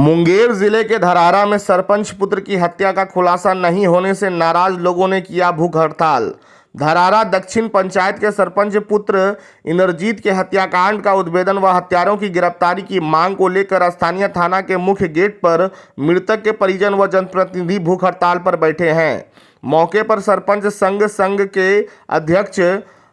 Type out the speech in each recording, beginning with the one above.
मुंगेर जिले के धरारा में सरपंच पुत्र की हत्या का खुलासा नहीं होने से नाराज लोगों ने किया भूख हड़ताल। धरारा दक्षिण पंचायत के सरपंच पुत्र इंद्रजीत के हत्याकांड का उद्भेदन व हत्यारों की गिरफ्तारी की मांग को लेकर स्थानीय थाना के मुख्य गेट पर मृतक के परिजन व जनप्रतिनिधि भूख हड़ताल पर बैठे हैं। मौके पर सरपंच संघ के अध्यक्ष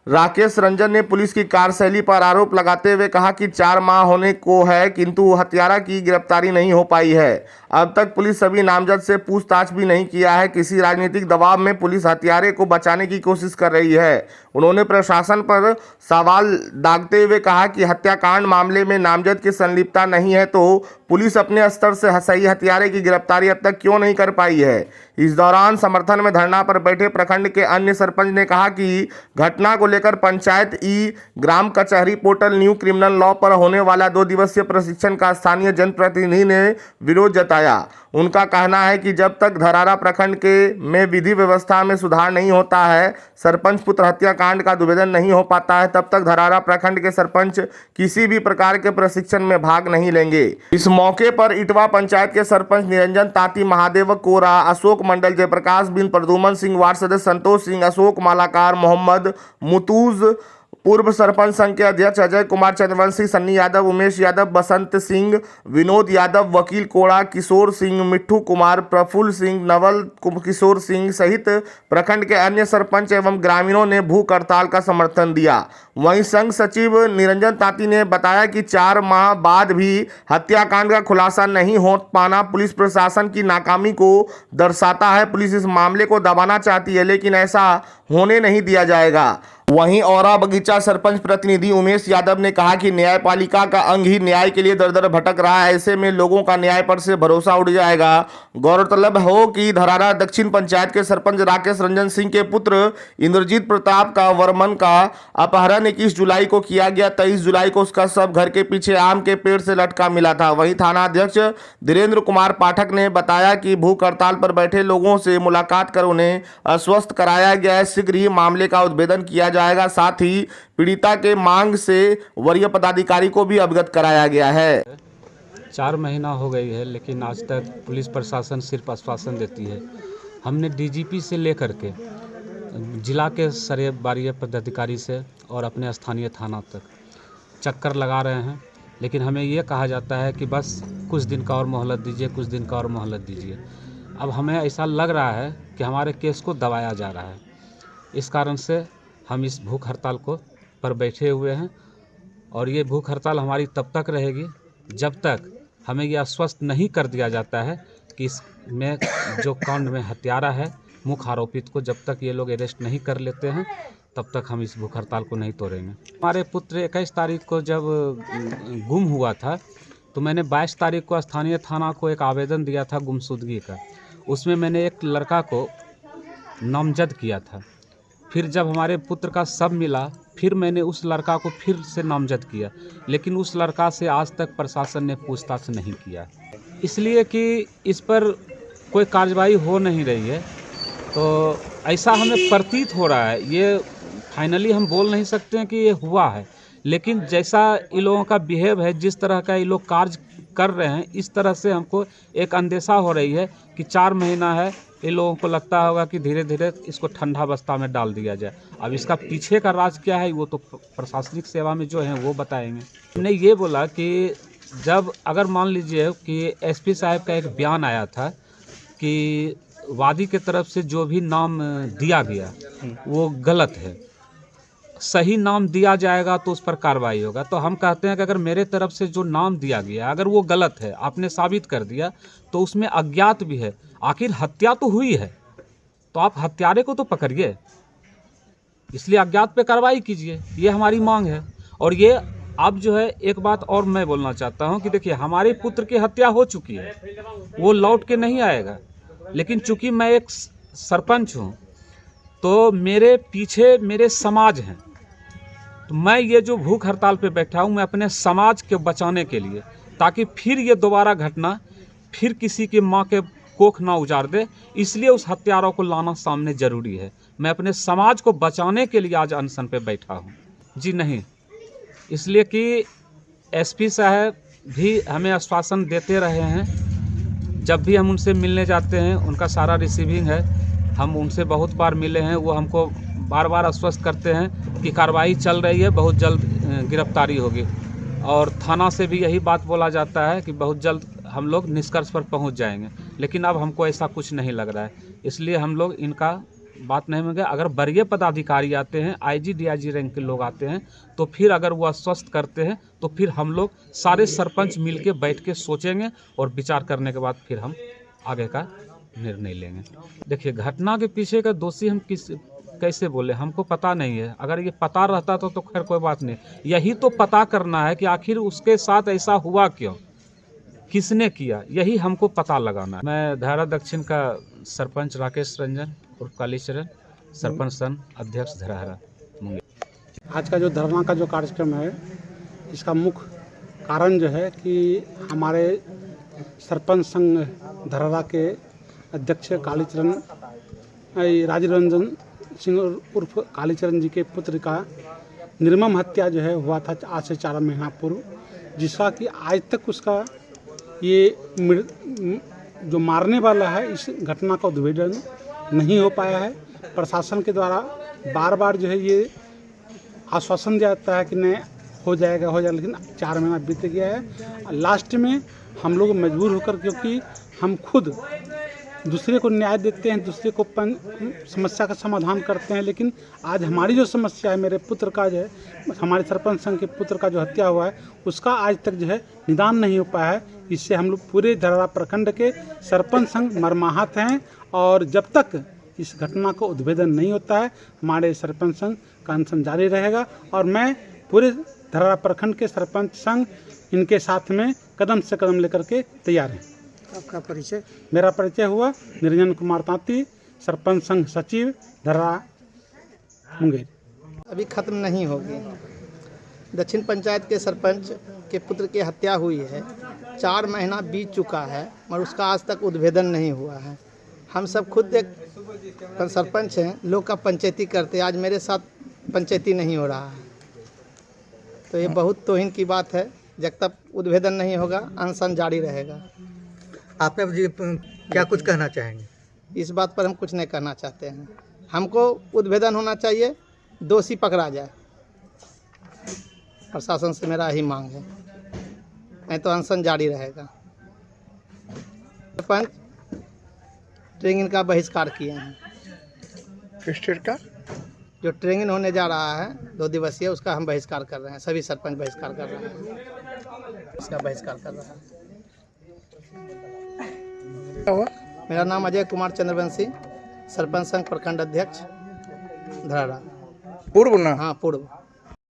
राकेश रंजन ने पुलिस की कार्यशैली पर आरोप लगाते हुए कहा कि 4 माह होने को है किंतु हत्यारा की गिरफ्तारी नहीं हो पाई है। अब तक पुलिस सभी नामजद से पूछताछ भी नहीं किया है। किसी राजनीतिक दबाव में पुलिस हत्यारे को बचाने की कोशिश कर रही है। उन्होंने प्रशासन पर सवाल दागते हुए कहा कि हत्याकांड मामले में नामजद की संलिप्तता नहीं है तो पुलिस अपने स्तर से सही हत्यारे की गिरफ्तारी अब तक क्यों नहीं कर पाई है। इस दौरान समर्थन में धरना पर बैठे प्रखंड के अन्य सरपंच ने कहा कि घटना को लेकर पंचायत ग्राम कचहरी पोर्टल न्यू क्रिमिनल लॉ पर होने वाला 2 दिवसीय प्रशिक्षण का स्थानीय जनप्रतिनिधि ने विरोध जताया। उनका कहना है कि जब तक धरारा प्रखंड में विधि व्यवस्था में सुधार नहीं होता है, सरपंच पुत्र हत्याकांड का उद्भेदन नहीं हो पाता है, तब तक धरारा प्रखंड के सरपंच किसी भी प्रकार के प्रशिक्षण में भाग नहीं लेंगे। इस मौके पर इटवा पंचायत के सरपंच निरंजन ताती, महादेव कोरा, अशोक मंडल, जयप्रकाश बिन, प्रदुमन सिंह, वार्ड सदस्य संतोष सिंह, अशोक मालाकार, मोहम्मद मुतूज, पूर्व सरपंच संघ के अध्यक्ष अजय कुमार चंद्रवंशी, सन्नी यादव, उमेश यादव, बसंत सिंह, विनोद यादव, वकील कोड़ा, किशोर सिंह, मिट्ठू कुमार, प्रफुल्ल सिंह, नवल किशोर सिंह सहित प्रखंड के अन्य सरपंच एवं ग्रामीणों ने भूख हड़ताल का समर्थन दिया। वहीं संघ सचिव निरंजन ताती ने बताया कि 4 माह बाद भी हत्याकांड का खुलासा नहीं हो पाना पुलिस प्रशासन की नाकामी को दर्शाता है। पुलिस इस मामले को दबाना चाहती है लेकिन ऐसा होने नहीं दिया जाएगा। वहीं औरा बगीचा सरपंच प्रतिनिधि उमेश यादव ने कहा कि न्यायपालिका का अंग ही न्याय के लिए दर दर भटक रहा है, ऐसे में लोगों का न्याय पर से भरोसा उड़ जाएगा। गौरतलब हो कि धरारा दक्षिण पंचायत के सरपंच राकेश रंजन सिंह के पुत्र इंद्रजीत प्रताप का वर्मन का अपहरण 21 जुलाई को किया गया। 23 जुलाई को उसका शव घर के पीछे आम के पेड़ से लटका मिला था। वहीं थाना अध्यक्ष धीरेन्द्र कुमार पाठक ने बताया कि भूख हड़ताल पर बैठे लोगों से मुलाकात कर उन्हें आश्वस्त कराया गया है, शीघ्र ही मामले का उद्भेदन किया जाएगा। साथ ही पीड़िता के मांग से वरीय पदाधिकारी को भी अवगत कराया गया है। 4 महीना हो गई है लेकिन आज तक पुलिस प्रशासन सिर्फ आश्वासन देती है। हमने डीजीपी से लेकर के जिला के सरे बारीय पदाधिकारी से और अपने स्थानीय थाना तक चक्कर लगा रहे हैं, लेकिन हमें ये कहा जाता है कि बस कुछ दिन का और मोहलत दीजिए, कुछ दिन का और मोहलत दीजिए। अब हमें ऐसा लग रहा है कि हमारे केस को दबाया जा रहा है। इस कारण से हम इस भूख हड़ताल को पर बैठे हुए हैं और ये भूख हड़ताल हमारी तब तक रहेगी जब तक हमें यह आश्वस्त नहीं कर दिया जाता है कि इसमें जो कांड में हत्यारा है मुख्य आरोपित को जब तक ये लोग अरेस्ट नहीं कर लेते हैं तब तक हम इस भूख हड़ताल को नहीं तोड़ेंगे। हमारे पुत्र 21 तारीख को जब गुम हुआ था तो मैंने 22 तारीख को स्थानीय थाना को एक आवेदन दिया था गुमशुदगी का। उसमें मैंने एक लड़का को नामजद किया था। फिर जब हमारे पुत्र का शव मिला फिर मैंने उस लड़का को फिर से नामजद किया, लेकिन उस लड़का से आज तक प्रशासन ने पूछताछ नहीं किया, इसलिए कि इस पर कोई कार्रवाई हो नहीं रही है। तो ऐसा हमें प्रतीत हो रहा है। ये फाइनली हम बोल नहीं सकते हैं कि ये हुआ है, लेकिन जैसा इन लोगों का बिहेव है, जिस तरह का ये लोग कार्य कर रहे हैं, इस तरह से हमको एक अंदेशा हो रही है कि 4 महीना है, इन लोगों को लगता होगा कि धीरे धीरे इसको ठंडा बस्ता में डाल दिया जाए। अब इसका पीछे का राज क्या है वो तो प्रशासनिक सेवा में जो है वो बताएंगे। हमने ये बोला कि जब अगर मान लीजिए कि एसपी साहब का एक बयान आया था कि वादी के तरफ से जो भी नाम दिया गया वो गलत है, सही नाम दिया जाएगा तो उस पर कार्रवाई होगा। तो हम कहते हैं कि अगर मेरे तरफ से जो नाम दिया गया अगर वो गलत है, आपने साबित कर दिया, तो उसमें अज्ञात भी है, आखिर हत्या तो हुई है तो आप हत्यारे को तो पकड़िए, इसलिए अज्ञात पे कार्रवाई कीजिए, ये हमारी मांग है। और ये अब जो है एक बात और मैं बोलना चाहता हूँ कि देखिए हमारे पुत्र की हत्या हो चुकी है, वो लौट के नहीं आएगा, लेकिन चूंकि मैं एक सरपंच हूँ तो मेरे पीछे मेरे समाज हैं, तो मैं ये जो भूख हड़ताल पे बैठा हूँ मैं अपने समाज के बचाने के लिए, ताकि फिर ये दोबारा घटना फिर किसी की माँ के कोख ना उजाड़ दे, इसलिए उस हत्यारों को लाना सामने जरूरी है। मैं अपने समाज को बचाने के लिए आज अनशन पे बैठा हूँ। जी नहीं, इसलिए कि एसपी साहब भी हमें आश्वासन देते रहे हैं जब भी हम उनसे मिलने जाते हैं उनका सारा रिसीविंग है। हम उनसे बहुत बार मिले हैं, वो हमको बार बार आश्वस्त करते हैं कि कार्रवाई चल रही है, बहुत जल्द गिरफ्तारी होगी। और थाना से भी यही बात बोला जाता है कि बहुत जल्द हम लोग निष्कर्ष पर पहुंच जाएंगे, लेकिन अब हमको ऐसा कुछ नहीं लग रहा है। इसलिए हम लोग इनका बात नहीं मानेंगे। अगर वरीय पदाधिकारी आते हैं, आईजी डीआईजी रैंक के लोग आते हैं, तो फिर अगर वो आश्वस्त करते हैं तो फिर हम लोग सारे सरपंच मिल के बैठ के सोचेंगे और विचार करने के बाद फिर हम आगे का निर्णय लेंगे। देखिए, घटना के पीछे का दोषी हम कैसे बोले, हमको पता नहीं है। अगर ये पता रहता तो खैर कोई बात नहीं, यही तो पता करना है कि आखिर उसके साथ ऐसा हुआ क्यों, किसने किया, यही हमको पता लगाना है। मैं धरारा दक्षिण का सरपंच राकेश रंजन और कालीचरण, सरपंच संघ अध्यक्ष धरारा मुंगेर। आज का जो धरना का जो कार्यक्रम है, इसका मुख्य कारण जो है कि हमारे सरपंच संघ धरारा के अध्यक्ष कालीचरण राजीव रंजन सिंह उर्फ कालीचरण जी के पुत्र का निर्मम हत्या जो है हुआ था आज से 4 महीना पूर्व, जिसका कि आज तक उसका ये जो मारने वाला है इस घटना का उद्भेदन नहीं हो पाया है। प्रशासन के द्वारा बार बार जो है ये आश्वासन दिया जाता है कि नहीं हो जाएगा, लेकिन 4 महीना बीत गया है। लास्ट में हम लोग मजबूर होकर, क्योंकि हम खुद दूसरे को न्याय देते हैं, दूसरे को समस्या का समाधान करते हैं, लेकिन आज हमारी जो समस्या है, मेरे पुत्र का जो है, हमारे सरपंच संघ के पुत्र का जो हत्या हुआ है, उसका आज तक जो है निदान नहीं हो पाया है। इससे हम लोग पूरे धरारा प्रखंड के सरपंच संघ मर्माहत हैं, और जब तक इस घटना को उद्भेदन नहीं होता है हमारे सरपंच संघ का अनशन जारी रहेगा। और मैं पूरे धरारा प्रखंड के सरपंच संघ इनके साथ में कदम से कदम लेकर के तैयार हैं। आपका परिचय? मेरा परिचय हुआ निरंजन कुमार तांती, सरपंच संघ सचिव धरारा मुंगेर। अभी खत्म नहीं होगी। दक्षिण पंचायत के सरपंच के पुत्र की हत्या हुई है, 4 महीना बीत चुका है, मगर उसका आज तक उद्भेदन नहीं हुआ है। हम सब खुद एक सरपंच हैं, लोग का पंचायती करते, आज मेरे साथ पंचायती नहीं हो रहा है, तो ये बहुत तौहीन की बात है। जब तक उद्भेदन नहीं होगा अनशन जारी रहेगा। आप क्या कुछ कहना चाहेंगे? इस बात पर हम कुछ नहीं कहना चाहते हैं। हमको उद्भेदन होना चाहिए, दोषी पकड़ा जाए। प्रशासन से मेरा यही मांग है, नहीं तो अनशन जारी रहेगा। सरपंच ट्रेनिंग का बहिष्कार किए हैं। किस चीज का? जो ट्रेनिंग होने जा रहा है 2 दिवसीय, उसका हम बहिष्कार कर रहे हैं। सभी सरपंच बहिष्कार कर रहे हैं, इसका बहिष्कार कर रहा है। मेरा नाम अजय कुमार चंद्रवंशी, सरपंच संघ प्रखंड अध्यक्ष धरारा। पूर्व ना? हाँ, पूर्व।